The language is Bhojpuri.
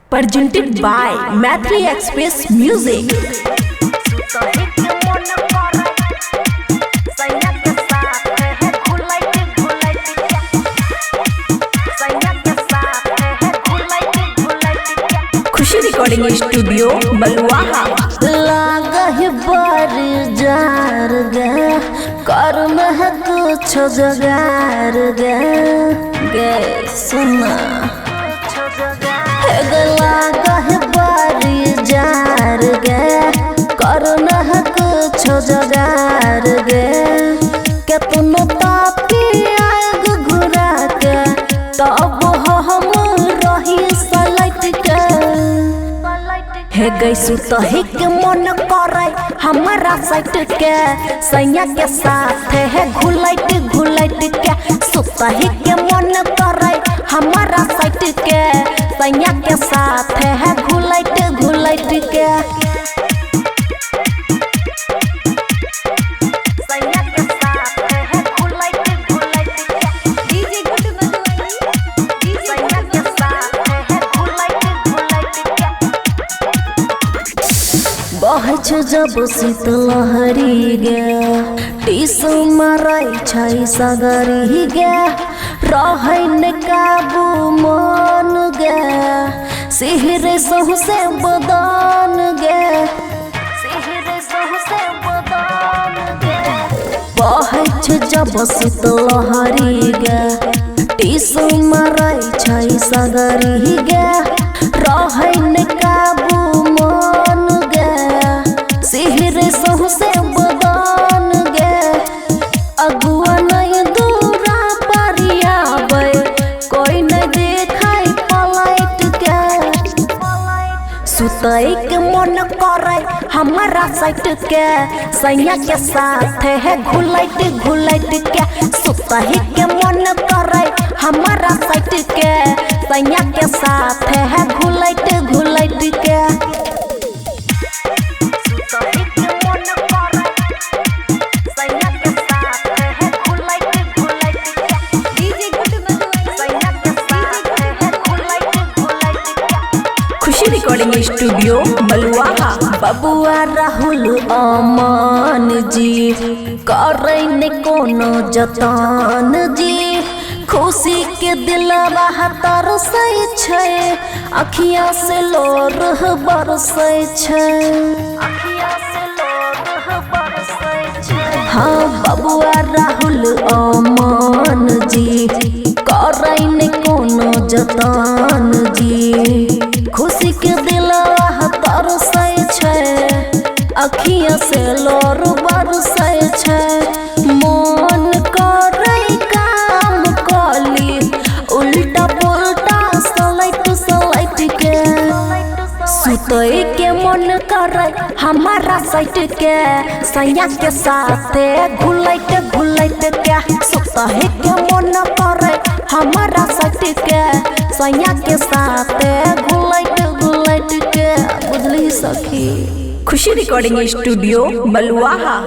presented by Maitri Express Music. Khushi recording studio Baluaha. लागहि बार जार गे कर में कुछ जगार गे सुना लागहि बार जार गे कर में कुछ जगार गे के तुम तापी आग घुरा के तब हम रही सलट के हे गैसु तही के मन करे हमारा साइट के सैया के साथ है घुलट के सुतही के मन करे हमारा साइट के सैया के साथ है घुलट के बहछ जब शीतलहरी गे टीसु मारै छै सगरी गे रहै न काबू मन गे सिहरे सहु बदन गे बहछ जब शीतलहरी गे टीसु मारै छै सगरी गे रहै न काबू मन सिहरे सहु से बदन गे अगुआ नहीं दूरा परियाबे कोई नहीं देखाई पलट के सुतई के मन करे हमारा साइट के सैया के साथ है घुलट के सुतई के मन करे हमारा साइट के सैया के साथ है घुलट के खुशी रिकॉर्डिंग स्टूडियो बलुआहा। बबुआ राहुल अमन जी करे ने कोनो जतन जी खुशी के दिलवा तरसै छै अखियां से लोर बरसै छै हाँ बबुआ राहुल अमन जी करे ने कोनो जतन जी खुशी के दिलवा तरसै छै अखियां से लोर बरसै छै मन करे काम कली उल्टा पुल्टा सलट के सुतई के मन करे हमारा साइट के सैया के साथ घुलट के सुतई के मन करे हमारा साइट के सैया के साथ घुलट के बुझली सखी। खुशी रिकॉर्डिंग स्टूडियो बलुआहा।